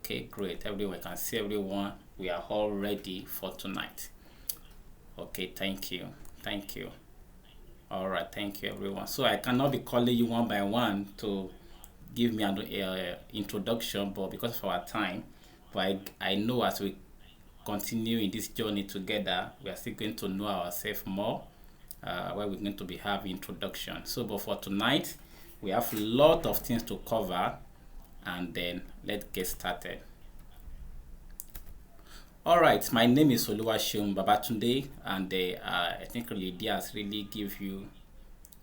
Okay, great. Everyone can see everyone. We are all ready for tonight. Okay, thank you. Thank you. All right, thank you, everyone. So I cannot be calling you one by one to give me an introduction, but because of our time, but I know as we continue in this journey together, we are still going to know ourselves more, where we're going to be having introduction. So, but for tonight, we have a lot of things to cover, and then let's get started. All right, my name is Oluwaseun Babatunde, and I think Lydia has really give you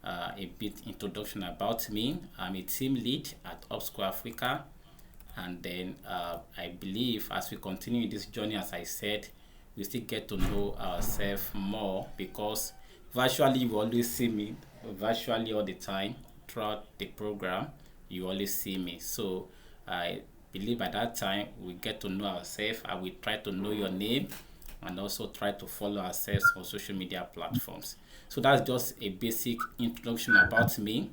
a bit introduction about me. I'm a team lead at Upschool Africa, and then I believe as we continue this journey, as I said, we still get to know ourselves more because virtually you always see me, virtually all the time throughout the program. You always see me, so I believe by that time we get to know ourselves. I will try to know your name and also try to follow ourselves on social media platforms. So that's just a basic introduction about me.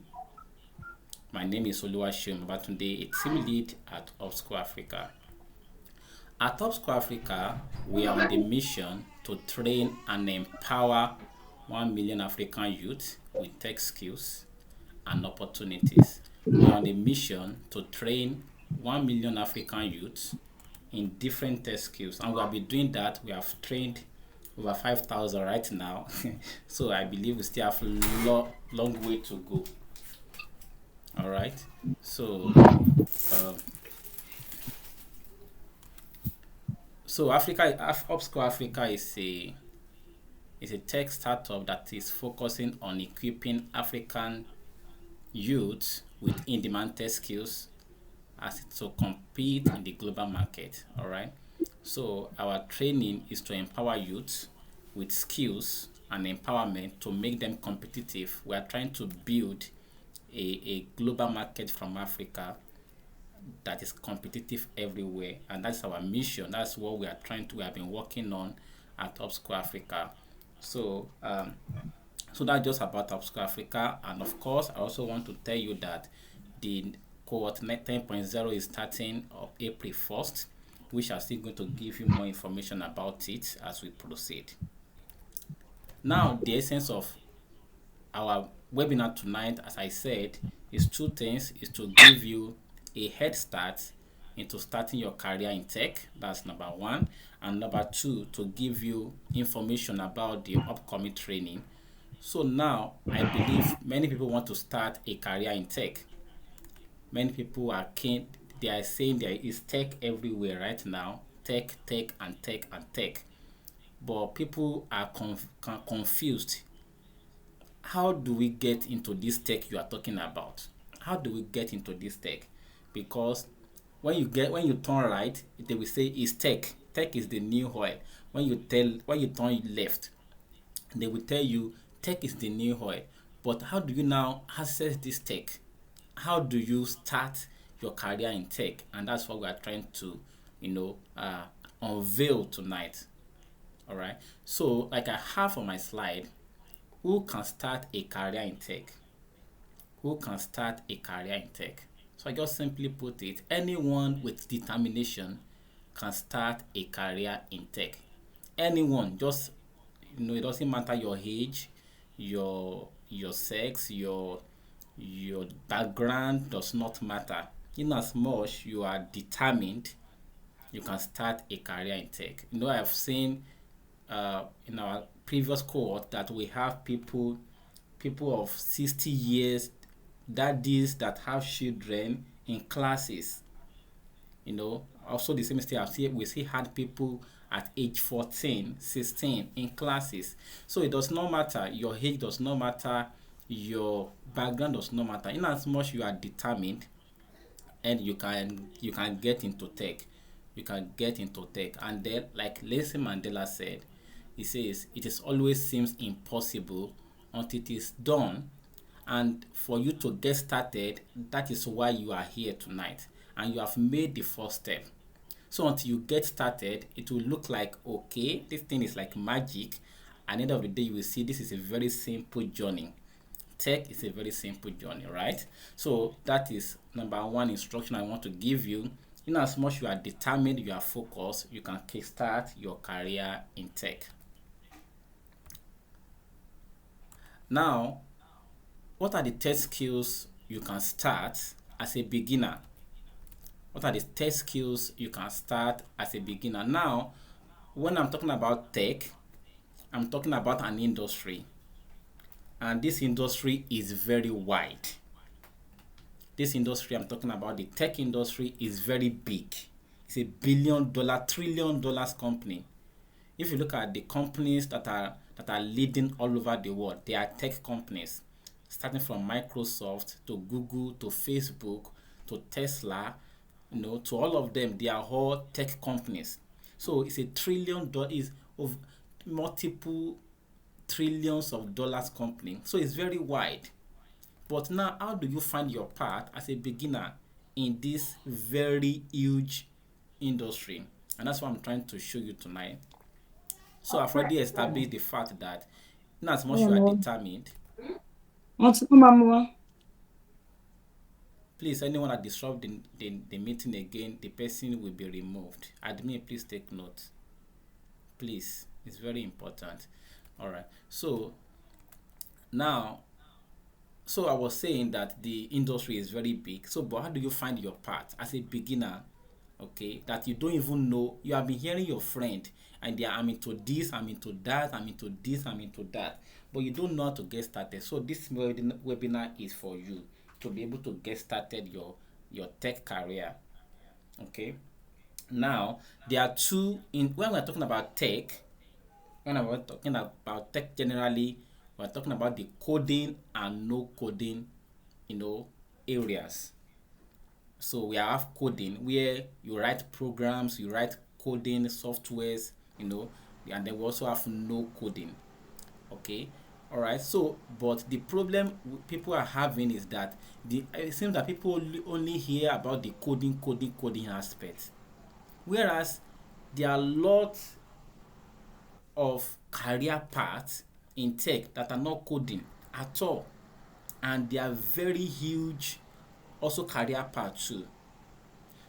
My name is Oluwaseun Babatunde, a team lead at Upschool Africa. At Upschool Africa, we are on the mission to train and empower 1 million African youth with tech skills and opportunities. We are on the mission to train 1 million African youths in different tech skills, and we have been doing that. We have trained over 5,000 right now. So I believe we still have a long way to go. All right. So, uh, Upschool Africa is a tech startup that is focusing on equipping African youths with in-demand tech skills as to compete in the global market. All right. So our training is to empower youths with skills and empowerment to make them competitive. We are trying to build a global market from Africa that is competitive everywhere, and that's our mission. That's what we have been working on at Upschool Africa. So so that's just about Upschool Africa, and of course I also want to tell you that the cohort 10.0 is starting on April 1st, which I'm still going to give you more information about it as we proceed. Now, the essence of our webinar tonight, as I said, is two things: is to give you a head start into starting your career in tech. That's number one. And number two, to give you information about the upcoming training. So now I believe many people want to start a career in tech. Many people are keen, they are saying there is tech everywhere right now. Tech, tech, and tech, and tech. But people are confused. How do we get into this tech you are talking about? How do we get into this tech? Because when you turn right, they will say it's tech. Tech is the new oil. When you turn left, they will tell you tech is the new oil. But how do you now access this tech? How do you start your career in tech? And that's what we are trying to, unveil tonight. All right. So, like I have on my slide, who can start a career in tech? Who can start a career in tech? So I just simply put it: anyone with determination can start a career in tech. Anyone, just it doesn't matter your age, your sex, your background does not matter. In as much you are determined, you can start a career in tech. I've seen in our previous cohort that we have people of 60 years, daddies that have children in classes. Also the same thing we see had people at age 14, 16 in classes. So it does not matter, your age does not matter, your background does not matter. In as much you are determined, and you can get into tech. You can get into tech. And then, like Nelson Mandela said, he says it is always seems impossible until it is done. And for you to get started, that is why you are here tonight, and you have made the first step. So until you get started, it will look like, okay, this thing is like magic. At the end of the day, you will see this is a very simple journey. Tech is a very simple journey, right? So that is number one instruction I want to give you, In as much you are determined, you are focused, you can kickstart your career in tech. Now, what are the tech skills you can start as a beginner? What are the tech skills you can start as a beginner? Now, when I'm talking about tech, I'm talking about an industry, and this industry is very wide. This industry I'm talking about, the tech industry, is very big. It's a $1 billion, $1 trillion company. If you look at the companies that are leading all over the world, they are tech companies, starting from Microsoft to Google to Facebook to Tesla, to all of them. They are all tech companies. So it's a $1 trillion, is of multiple trillions of dollars company. So it's very wide. But now, how do you find your path as a beginner in this very huge industry? And that's what I'm trying to show you tonight. So I've already established the fact that in as much you are determined, please, anyone that disrupt the meeting again, the person will be removed. Admin, please take note. Please, it's very important. All right. So now, so I was saying that the industry is very big. So, but how do you find your path as a beginner? Okay, that you don't even know. You have been hearing your friend, and they are, I'm into this, I'm into that, I'm into this, I'm into that, but you don't know how to get started. So this webinar is for you to be able to get started your tech career. Okay. Now there are two in when we're talking about tech. When we're talking about tech generally, we're talking about the coding and no coding, areas. So we have coding where you write programs, you write coding softwares, and then we also have no coding. Okay, all right. So, but the problem people are having is that it seems that people only hear about the coding aspect, whereas there are lots of career paths in tech that are not coding at all, and they are very huge also career paths too.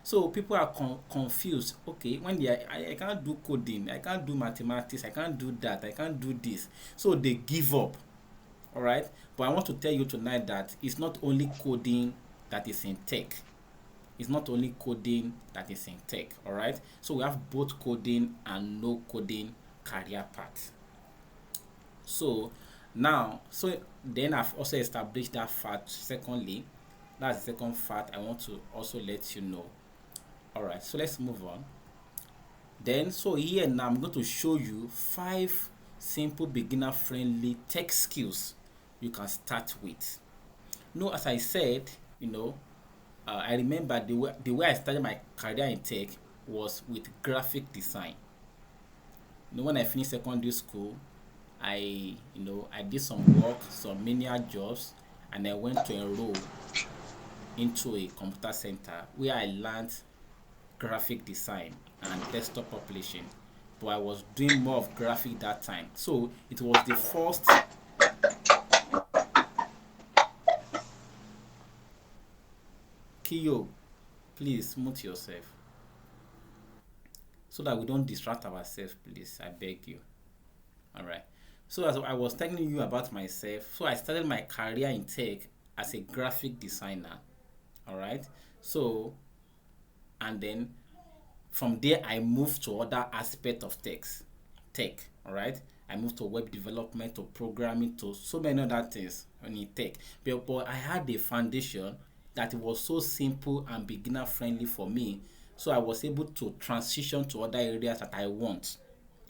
So people are confused. Okay, when I can't do coding, I can't do mathematics, I can't do that, I can't do this. So they give up. All right. But I want to tell you tonight that it's not only coding that is in tech. It's not only coding that is in tech. All right. So we have both coding and no coding career paths. So now, so then I've also established that fact. Secondly, that's the second fact I want to also let you know. All right, so let's move on. Then, so here now I'm going to show you 5 simple beginner friendly tech skills you can start with. As I said, I remember the way I started my career in tech was with graphic design. When I finished secondary school, I did some work, some menial jobs, and I went to enroll into a computer center where I learned graphic design and desktop publishing. But I was doing more of graphic that time. So it was the first. Kiyo, please mute yourself so that we don't distract ourselves, please. I beg you. All right. So as I was telling you about myself, so I started my career in tech as a graphic designer. All right. So, and then from there I moved to other aspects of tech. All right. I moved to web development, to programming, to so many other things in tech. But I had a foundation that was so simple and beginner friendly for me. So I was able to transition to other areas that I want.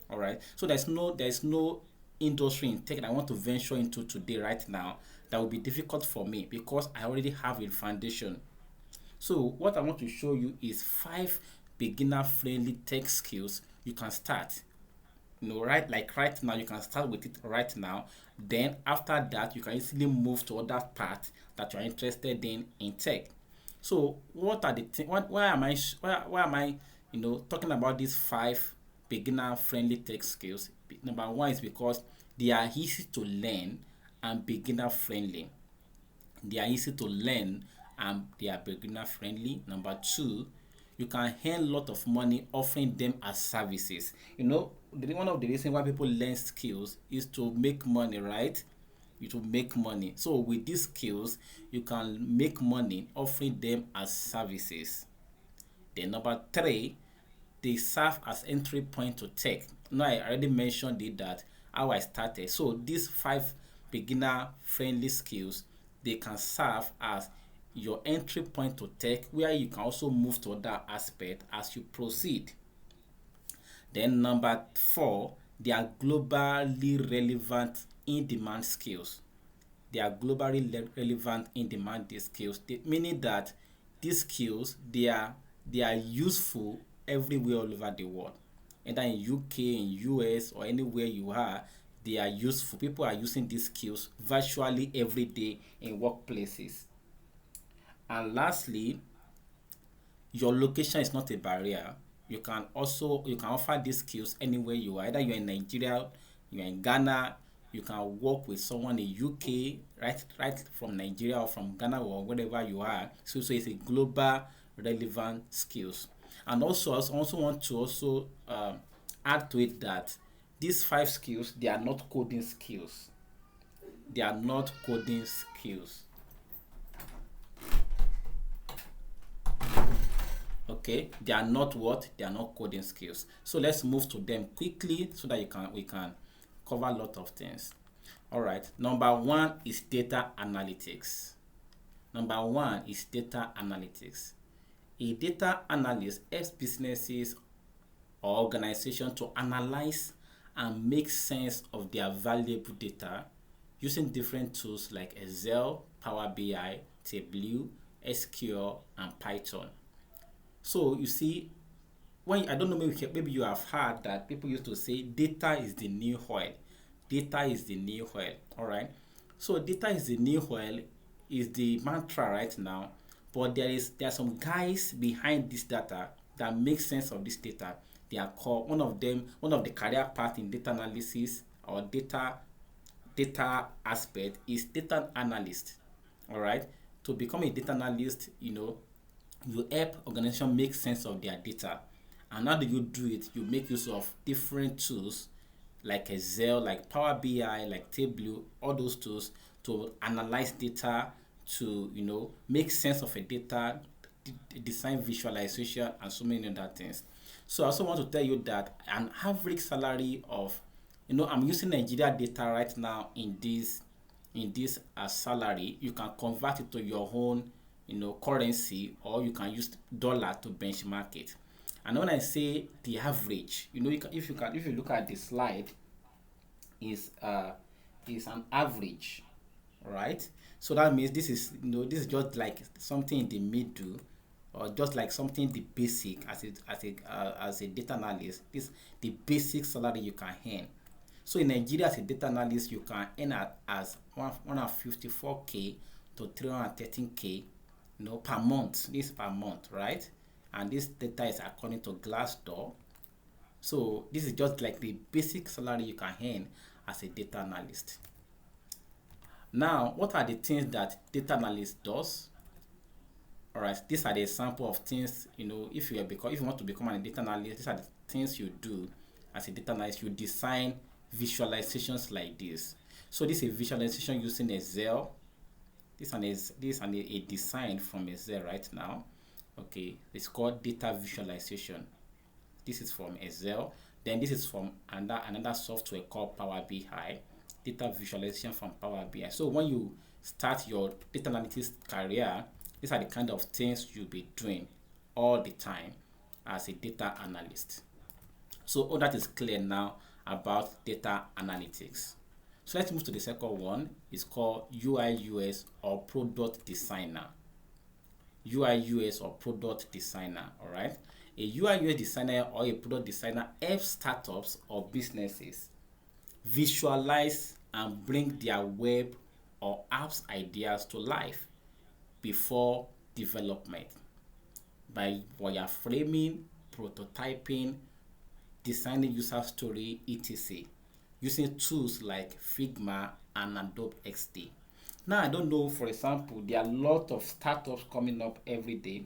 All right. So there's no industry in tech that I want to venture into today right now that will be difficult for me because I already have a foundation. So what I want to show you is 5 beginner friendly tech skills you can start. Right now you can start with it right now. Then after that you can easily move to other part that you're interested in tech. So what are the why am I talking about these 5 beginner friendly tech skills? Number one is because they are easy to learn and beginner friendly. They are easy to learn and they are beginner friendly. Number 2, you can earn a lot of money offering them as services. One of the reasons why people learn skills is to make money, right? You to make money. So with these skills, you can make money offering them as services. Then number three, they serve as entry point to tech. Now I already mentioned it that how I started. So these five beginner friendly skills, they can serve as your entry point to tech, where you can also move to other aspect as you proceed. Then number four, they are globally relevant in-demand skills. They are globally relevant in-demand skills, meaning that these skills, they are useful everywhere all over the world. Either in UK, in US, or anywhere you are, they are useful. People are using these skills virtually every day in workplaces. And lastly, your location is not a barrier. You can offer these skills anywhere you are. Either you're in Nigeria, you're in Ghana, you can work with someone in UK, right from Nigeria or from Ghana or wherever you are. So it's a global relevant skills. And also I also want to also add to it that these five skills, they are not coding skills. They are not coding skills. Okay, they are not what? They are not coding skills. So let's move to them quickly so that we can cover a lot of things. All right, number one is data analytics. Number one is data analytics. A data analyst helps businesses or organizations to analyze and make sense of their valuable data using different tools like Excel, Power BI, Tableau, SQL, and Python. So you see, when I don't know, maybe you have heard that people used to say data is the new oil. Data is the new oil. All right. So data is the new oil is the mantra right now, but there are some guys behind this data that make sense of this data. They are called one of the career path in data analysis or data aspect is data analyst. All right. To become a data analyst, you help organization make sense of their data. And how do you do it? You make use of different tools like Excel, like Power BI, like Tableau, all those tools to analyze data, to make sense of a data, design visualization, and so many other things. So I also want to tell you that an average salary of, I'm using Nigeria data right now in this salary. You can convert it to your own currency, or you can use dollar to benchmark it. And when I say the average, if you look at the slide, is an average, right? So that means this is just like something in the middle, or just like something the basic as a data analyst. This the basic salary you can earn. So in Nigeria, as a data analyst, you can earn as 154K to 313K, per month. This per month, right? And this data is according to Glassdoor. So this is just like the basic salary you can earn as a data analyst. Now, what are the things that data analyst does? All right, these are the example of things. If you want to become a data analyst, these are the things you do as a data analyst. You design visualizations like this. So this is a visualization using Excel. This is a design from Excel right now. Okay, it's called data visualization. This is from Excel. Then this is from another software called Power BI. Data visualization from Power BI. So when you start your data analytics career, these are the kind of things you'll be doing all the time as a data analyst. So all that is clear now about data analytics. So let's move to the second one. It's called UI UX or product designer. UI UX or product designer. All right. A UI UX designer or a product designer helps startups or businesses visualize and bring their web or apps ideas to life before development by wireframing, prototyping, designing user story, etc. using tools like Figma and Adobe XD. Now, I don't know, for example, there are a lot of startups coming up every day.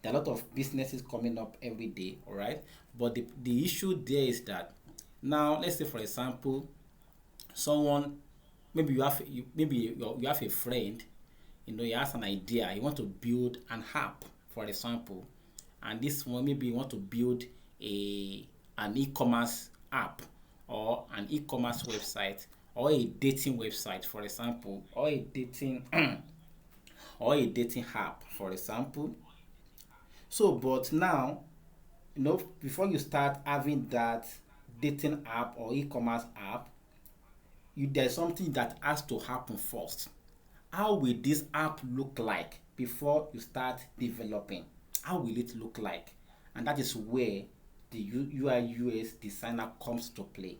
There are a lot of businesses coming up every day, all right? But the issue there is that now, let's say for example, someone, maybe you have a friend, he has an idea, you want to build an app, for example, and this one, maybe you want to build an e-commerce app, or an e-commerce website, or a dating website, for example, or a dating or a dating app, for example. So, but now, before you start having that dating app or e-commerce app, there's something that has to happen first. How will this app look like before you start developing? How will it look like? And that is where the UI UX designer comes to play.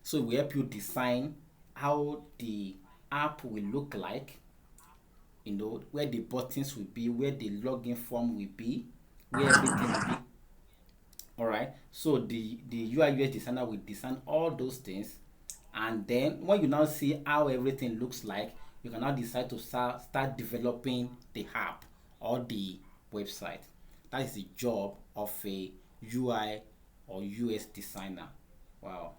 So we help you design how the app will look like, where the buttons will be, where the login form will be, where everything will be. All right. So the UI UX designer will design all those things, and then when you now see how everything looks like, you can now decide to start developing the app or the website. That is the job of a UI or UX designer. Wow.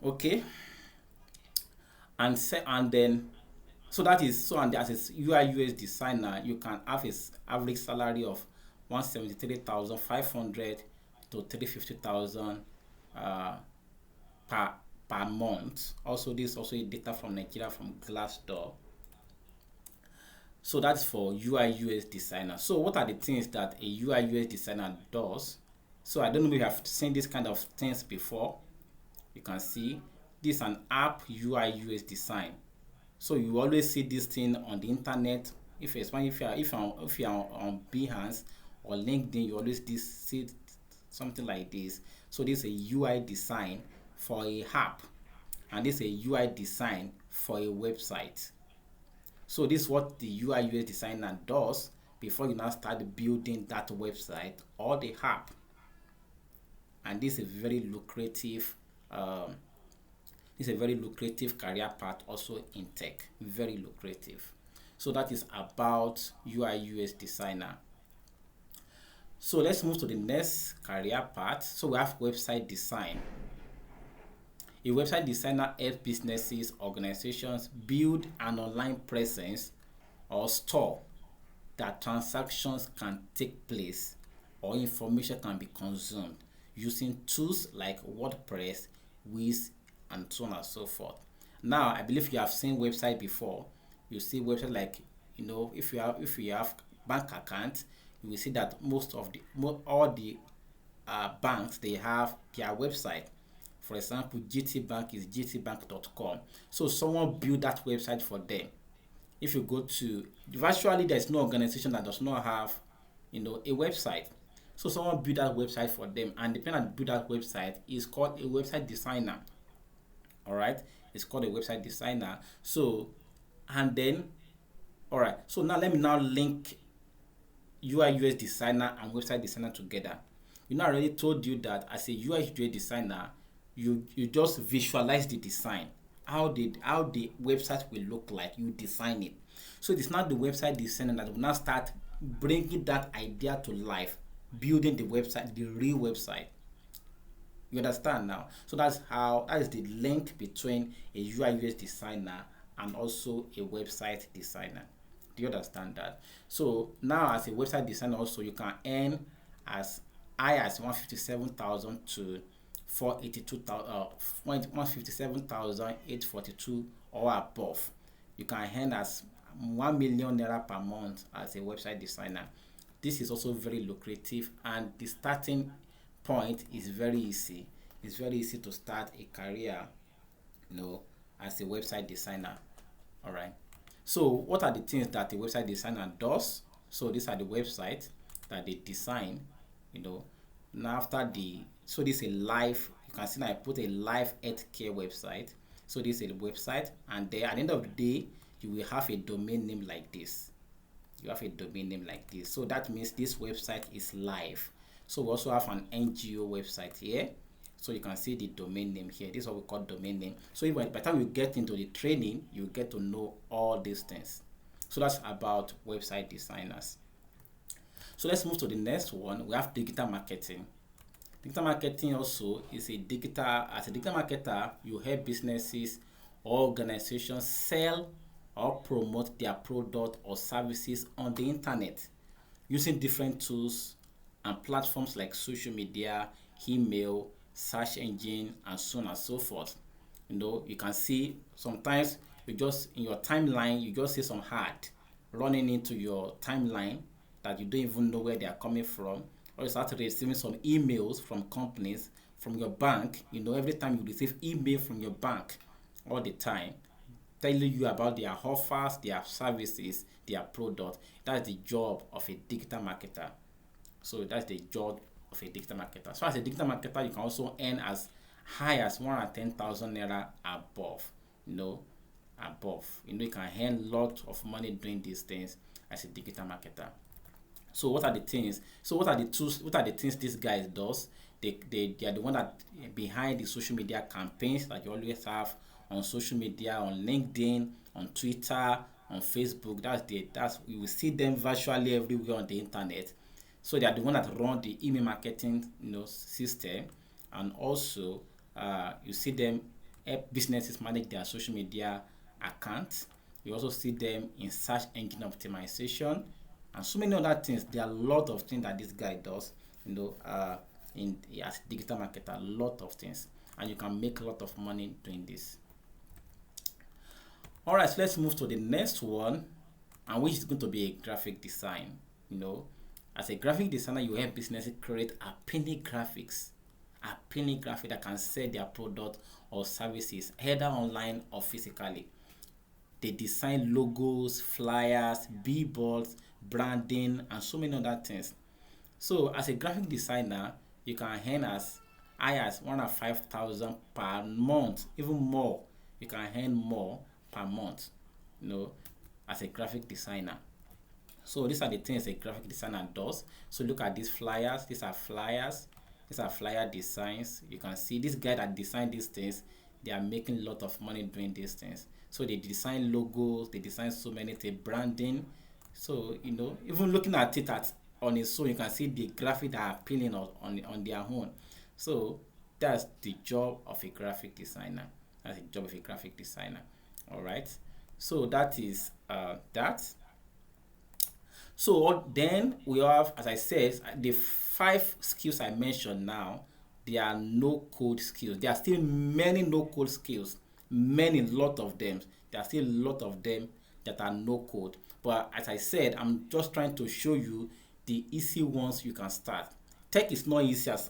Okay. And then, so that is so, and as a UI UX designer, you can have a average salary of 173,500 to 350,000 uh, per month. Also, this is also a data from Nigeria from Glassdoor. So that's for UI UX designer. So what are the things that a UI UX designer does? So I don't know if you have seen this kind of things before. You can see this is an app UI UX design. So you always see this thing on the internet. If you're on Behance or LinkedIn, you always see something like this. So this is a UI design for a app, and this is a UI design for a website. So this is what the UI UX designer does before you now start building that website or the app. And this is a very lucrative career path also in tech. Very lucrative. So that is about UI UX designer. So let's move to the next career path. So we have website design. A website designer helps businesses, organizations build an online presence or store that transactions can take place or information can be consumed using tools like WordPress, Wix, and so on and so forth. Now, I believe you have seen website before. You see website like, if you have bank account, you will see that all the banks, they have their website. For example, GT Bank is gtbank.com. So someone built that website for them. If you go to virtually, there's no organization that does not have a website. So someone built that website for them, and the person that built that website is called a website designer. All right, it's called a website designer. So, and then, all right, so now let me now link UI UX designer and website designer together. I already told you that as a UI UX designer, you just visualize the design, how the website will look like. You design it. So it is not the website designer that will now start bringing that idea to life, building the website, the real website. You understand now? So that is the link between a UI UX designer and also a website designer. Do you understand that? So now, as a website designer, also you can earn as high as 157,000 to 157,842 or above. You can earn as 1 million naira per month as a website designer. This is also very lucrative, and the starting point is very easy. It's very easy to start a career, as a website designer. All right. So what are the things that the website designer does? So these are the websites that they design. Now so this is a live. You can see now I put a live healthcare website. So this is a website, and then at the end of the day, you will have a domain name like this. So that means this website is live. So we also have an NGO website here. So you can see the domain name here. This is what we call domain name. So by the time you get into the training, you get to know all these things. So that's about website designers. So let's move to the next one. We have digital marketing. Digital marketing also is as a digital marketer, you help businesses or organizations sell or promote their product or services on the internet using different tools and platforms like social media, email, search engine, and so on and so forth. You can see sometimes you just in your timeline, you just see some ad running into your timeline that you don't even know where they are coming from, or you start receiving some emails from companies, from your bank. Every time you receive email from your bank all the time telling you about their offers, their services, their product. That's the job of a digital marketer. So that's the job of a digital marketer. So as a digital marketer, you can also earn as high as 110,000 naira above. You can earn lot of money doing these things as a digital marketer. So what are the things? So what are the tools? What are the things this guy does? They are the one that behind the social media campaigns that you always have on social media, on LinkedIn, on Twitter, on Facebook. That's you will see them virtually everywhere on the internet. So they are the one that run the email marketing system, and also you see them help businesses manage their social media accounts. You also see them in search engine optimization and so many other things. There are a lot of things that this guy does, in as digital marketer, a lot of things, and you can make a lot of money doing this. All right, so let's move to the next one, and which is going to be a graphic design. As a graphic designer, you help businesses create appealing graphics, that can sell their product or services either online or physically. They design logos, flyers, billboards, branding, and so many other things. So as a graphic designer, you can earn as high as 105,000 per month, even more. You can earn more per month, as a graphic designer. So these are the things a graphic designer does. So look at these flyers. These are flyers. These are flyer designs. You can see this guy that designed these things. They are making a lot of money doing these things. So they design logos. They design so many things, branding. So even looking at it on its own, you can see the graphic that are appealing on their own. So that's the job of a graphic designer. That's the job of a graphic designer. All right. So that is that. So then we have, as I said, the 5 skills I mentioned now. They are no code skills. There are still many no code skills. Lot of them. There are still a lot of them that are no code. But as I said, I'm just trying to show you the easy ones you can start. Tech is not easy, as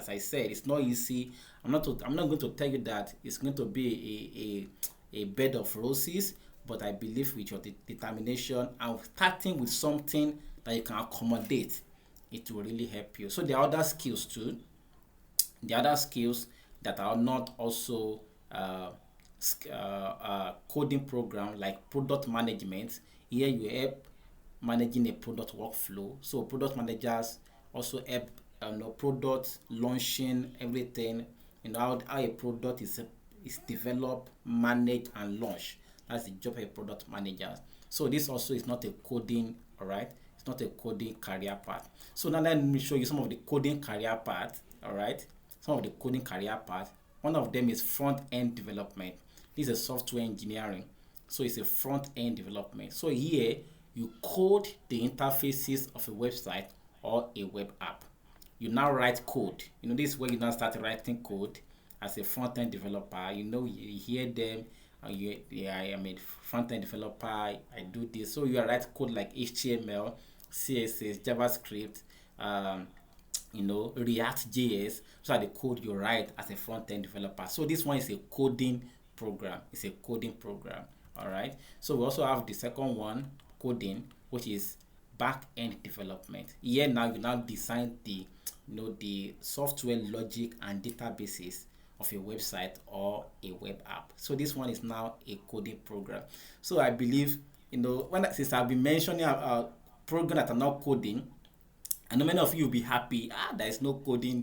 I said. It's not easy. I'm not going to tell you that it's going to be a bed of roses. But I believe with your determination and starting with something that you can accommodate, it will really help you. So there are other skills too. The other skills that are not also coding program, like product management. Here you help managing a product workflow. So product managers also help product launching, everything. How a product is developed, managed, and launched. That's the job of a product manager. So this also is not a coding, all right? It's not a coding career path. So now let me show you some of the coding career path, all right? Some of the coding career path. One of them is front-end development. This is software engineering. So it's a front-end development. So here you code the interfaces of a website or a web app. You now write code. This is where you now start writing code as a front-end developer. You hear them. I am a front-end developer. I do this. So you write code like HTML, CSS, JavaScript, React.js. So are the code you write as a front-end developer. So this one is a coding program. It's a coding program. All right. So we also have the second one, coding, which is back-end development. Here now you now design the software logic and databases of a website or a web app. So this one is now a coding program. So I believe, since I've been mentioning programs that are not coding, I know many of you will be happy. There is no coding,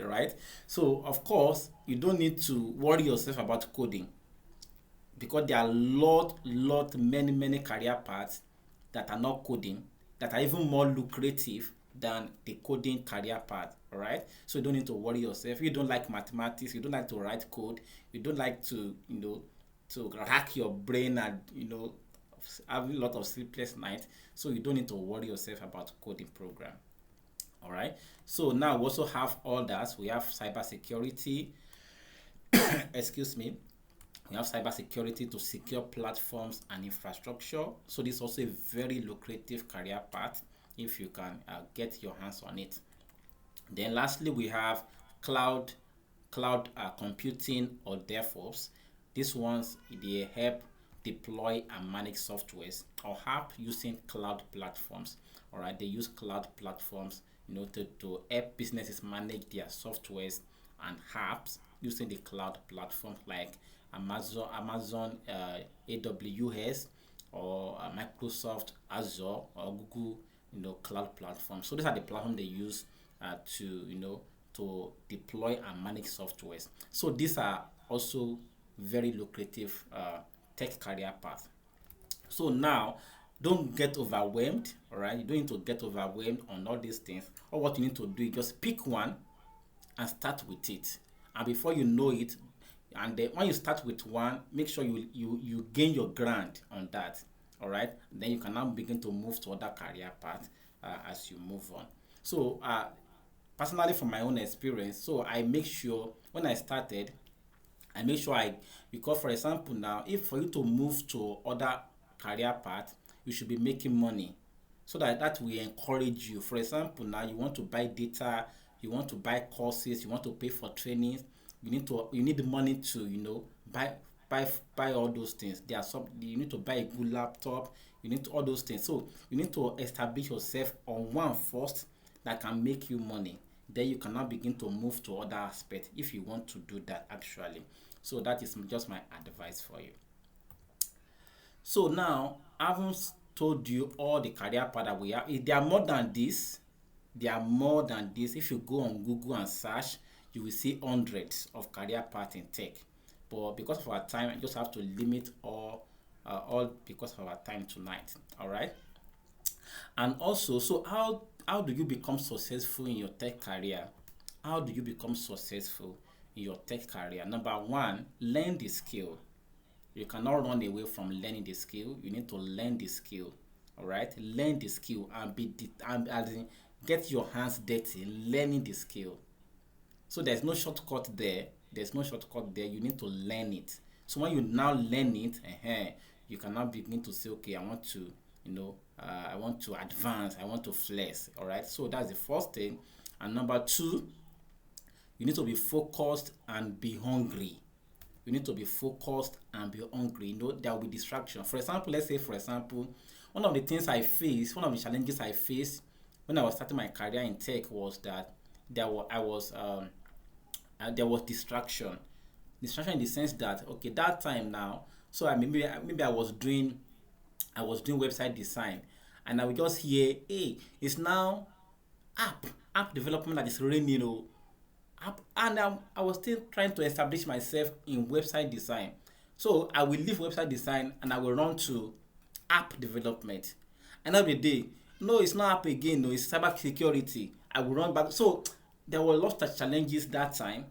right? So of course, you don't need to worry yourself about coding. because there are many career paths that are not coding, that are even more lucrative than the coding career path. All right, so you don't need to worry yourself. If you don't like mathematics, you don't like to write code, you don't like to to hack your brain and having a lot of sleepless nights, so you don't need to worry yourself about coding program. All right, so now we also have others. We have cybersecurity. Excuse me. We have cybersecurity to secure platforms and infrastructure. So this is also a very lucrative career path if you can get your hands on it. Then lastly, we have cloud computing or DevOps. These ones, they help deploy and manage softwares or app using cloud platforms. All right, they use cloud platforms, to help businesses manage their softwares and apps using the cloud platforms like Amazon AWS, or Microsoft Azure, or Google, cloud platform. So these are the platforms they use to to deploy and manage softwares. So these are also very lucrative tech career path. So now, don't get overwhelmed. All right, you don't need to get overwhelmed on all these things. All what you need to do is just pick one and start with it. And before you know it, and then when you start with one, make sure you gain your ground on that. All right, then you can now begin to move to other career path as you move on. So personally, from my own experience, so I make sure when I started, I make sure because for example now, if for you to move to other career path, you should be making money, so that will encourage you. For example, now you want to buy data, you want to buy courses, you want to pay for trainings, you need the money to buy buy all those things. There are some, you need to buy a good laptop, you need to all those things. So you need to establish yourself on one first that can make you money. Then you can now begin to move to other aspects if you want to do that actually. So that is just my advice for you. So now, I haven't told you all the career path that we have. There are more than this. There are more than this. If you go on Google and search, you will see hundreds of career paths in tech. But because of our time, I just have to limit all because of our time tonight. All right. And also, so how do you become successful in your tech career? How do you become successful in your tech career? Number one, learn the skill. You cannot run away from learning the skill. You need to learn the skill. All right, learn the skill and get your hands dirty learning the skill. So there's no shortcut there. There's no shortcut there. You need to learn it. So when you now learn it, you can now begin to say, okay, I want to, I want to advance. I want to flex. All right. So that's the first thing. And number two, you need to be focused and be hungry. You need to be focused and be hungry. There will be distraction. For example, let's say, one of the challenges I faced when I was starting my career in tech was that there was distraction. Distraction in the sense that, okay, that time now, so maybe I was doing website design, and I would just hear, hey, it's now app development that is reigning, and I was still trying to establish myself in website design. So I will leave website design and I will run to app development. And every day, no, it's not app again, no, it's cyber security. I will run back. So there were lots of challenges that time.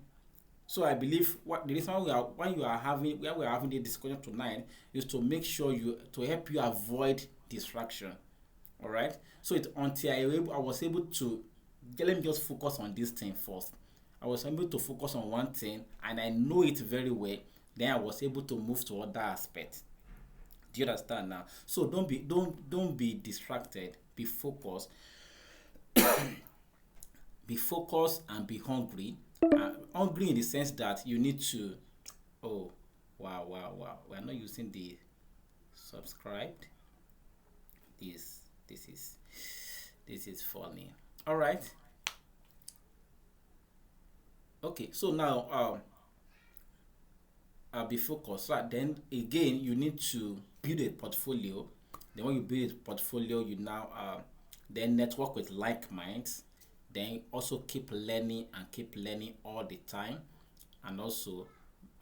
So I believe what the reason why we are having the discussion tonight is to make sure to help you avoid distraction. All right. So until I was able to let me just focus on this thing first. I was able to focus on one thing and I know it very well. Then I was able to move to other aspects. Do you understand now? So don't be distracted. Be focused. Be focused and be hungry. Hungry in the sense that you need to. Oh, wow! We are not using the subscribed. This is funny. All right. Okay. So now be focused. So then again, you need to build a portfolio. Then when you build a portfolio, you now then network with like minds. Then also keep learning all the time, and also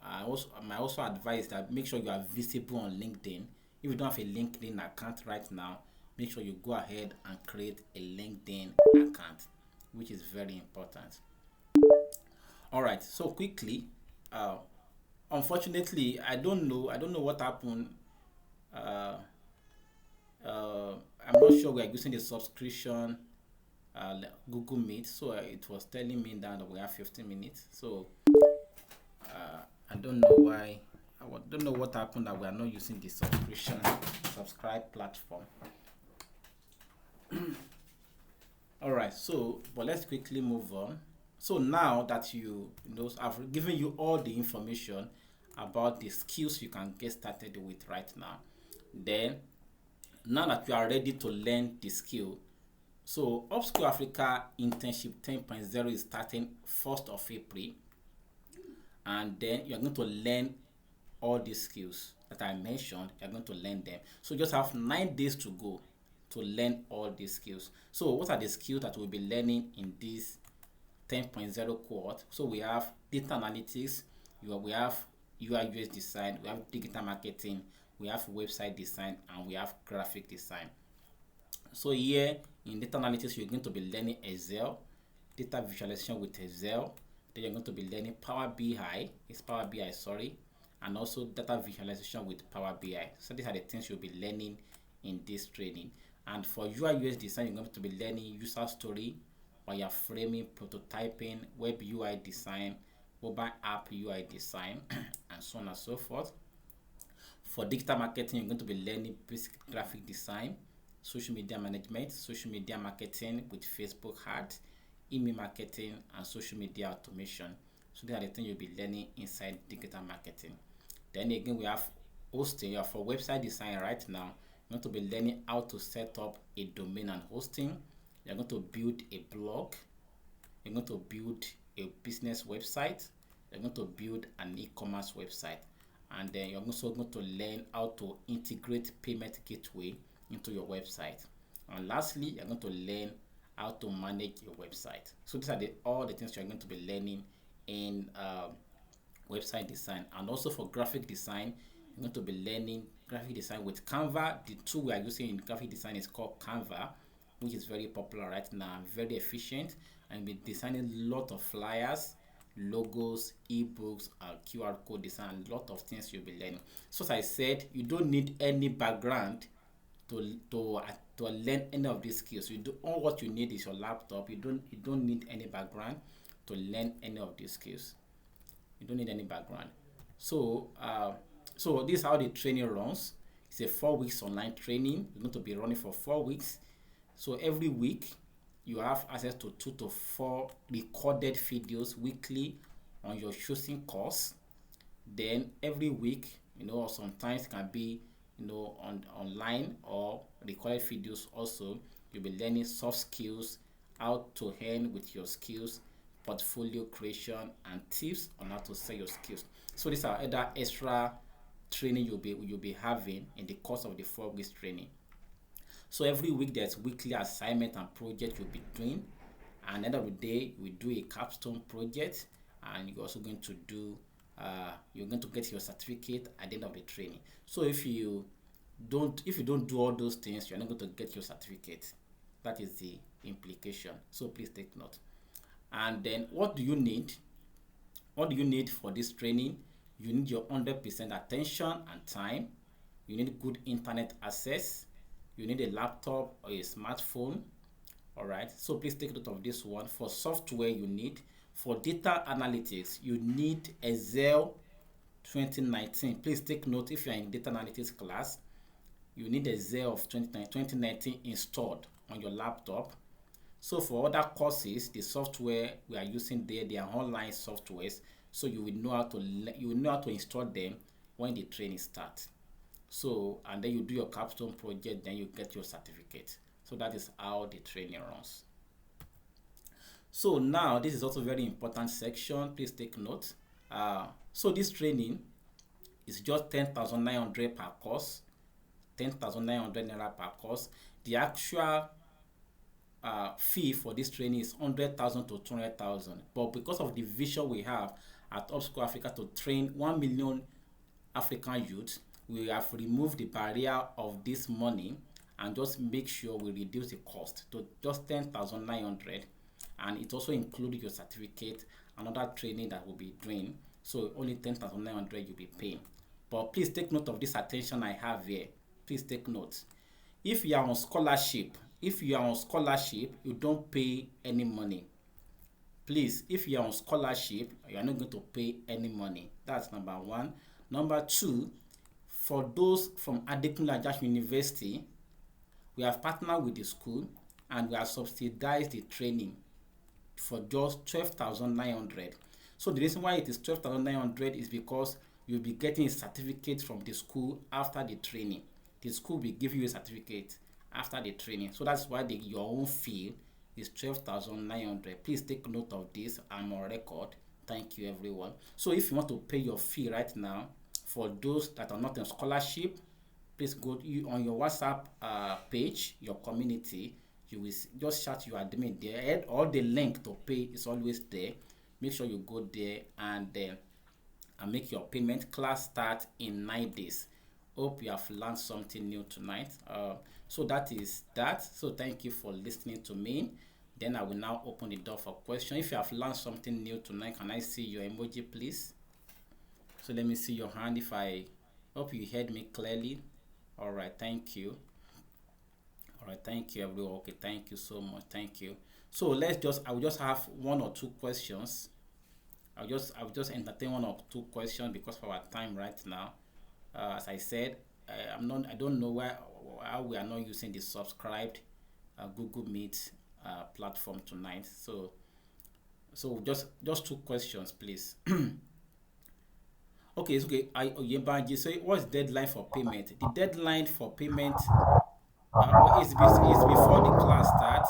I might also advise that make sure you are visible on LinkedIn. If you don't have a LinkedIn account right now, make sure you go ahead and create a LinkedIn account, which is very important. All right, so quickly, uh, unfortunately, I don't know what happened. Uh, I'm not sure we are using the subscription Google Meet, so it was telling me that we have 15 minutes. So I don't know why. Don't know what happened that we are not using the subscribe platform. All right, so but let's quickly move on. So now that you know I've given you all the information about the skills you can get started with right now. Then now that you are ready to learn the skill, so Upschool Africa Internship 10.0 is starting 1st of April, and then you're going to learn all these skills that I mentioned. You're going to learn them. So you just have 9 days to go to learn all these skills. So what are the skills that we'll be learning in this 10.0 cohort? So we have data analytics, we have UI UX design, we have digital marketing, we have website design, and we have graphic design. So here in data analytics, you're going to be learning Excel, data visualization with Excel. Then you're going to be learning Power BI. It's Power BI, sorry, and also data visualization with Power BI. So these are the things you'll be learning in this training. And for UI UX design, you're going to be learning user story, wireframing, prototyping, web UI design, mobile app UI design, and so on and so forth. For digital marketing, you're going to be learning basic graphic design, social media management, social media marketing with Facebook ads, email marketing, and social media automation. So these are the things you'll be learning inside digital marketing. Then again, we have hosting. For website design right now, you're going to be learning how to set up a domain and hosting. You're going to build a blog. You're going to build a business website. You're going to build an e-commerce website. And then you're also going to learn how to integrate payment gateway into your website. And lastly, you're going to learn how to manage your website. So these are all the things you're going to be learning in website design. And also for graphic design, you're going to be learning graphic design with Canva. The tool we are using in graphic design is called Canva, which is very popular right now, very efficient, and we're designing a lot of flyers, logos, ebooks, QR code design, a lot of things you'll be learning. So as I said, you don't need any background to learn any of these skills. All what you need is your laptop. You don't need any background to learn any of these skills. You don't need any background. So so this is how the training runs. It's a 4 weeks online training. You're going to be running for 4 weeks. So every week you have access to 2 to 4 recorded videos weekly on your choosing course. Then every week, or sometimes it can be, online or recorded videos also. You'll be learning soft skills, how to earn with your skills, portfolio creation, and tips on how to sell your skills. So these are other extra training you'll be having in the course of the 4 weeks training. So every week there's weekly assignment and project you'll be doing. And at the end of the day, we do a capstone project, and you're also going to do you're going to get your certificate at the end of the training. So if you don't do all those things, you're not going to get your certificate. That is the implication. So please take note. And then what do you need? What do you need for this training? You need your 100% attention and time. You need good internet access. You need a laptop or a smartphone. All right, so please take note of this one. For software, you need. For data analytics, you need Excel 2019. Please take note, if you're in data analytics class, you need Excel of 2019 installed on your laptop. So for other courses, the software we are using there, they are online softwares, so you will know how to install them when the training starts. So, and then you do your capstone project, then you get your certificate. So that is how the training runs. So now this is also very important section. Please take note. So this training is just 10,900 per course, 10,900 naira per course. The actual fee for this training is 100,000 to 200,000. But because of the vision we have at Upschool Africa to train 1 million African youth. We have removed the barrier of this money and just make sure we reduce the cost to just 10,900, and it also includes your certificate and other training that we'll be doing. So only 10,900 you'll be paying. But please take note of this attention I have here. Please take note. If you are on scholarship, you don't pay any money. Please, if you are on scholarship, you are not going to pay any money. That's number one. Number two, for those from Adekunle Ajasin University, we have partnered with the school and we have subsidized the training for just 12,900. So the reason why it is 12,900 is because you'll be getting a certificate from the school after the training. The school will give you a certificate after the training. So that's why your own fee is 12,900. Please take note of this. I'm on record. Thank you, everyone. So if you want to pay your fee right now, for those that are not in scholarship, please go on your WhatsApp page, your community. You will just chat your admin there. All the link to pay is always there. Make sure you go there and make your payment. Class start in 9 days. Hope you have learned something new tonight. So that is that. So thank you for listening to me. Then I will now open the door for questions. If you have learned something new tonight, can I see your emoji, please? So let me see your hand. If I hope you heard me clearly. All right, thank you. All right, thank you, everyone. Okay, thank you so much. Thank you. So I will just have one or two questions. I'll just entertain one or two questions because of our time right now. As I said, I don't know how we are not using the subscribed Google Meet platform tonight. So just two questions, please. Okay, it's okay. Yebanji, so what's the deadline for payment? The deadline for payment is before the class starts.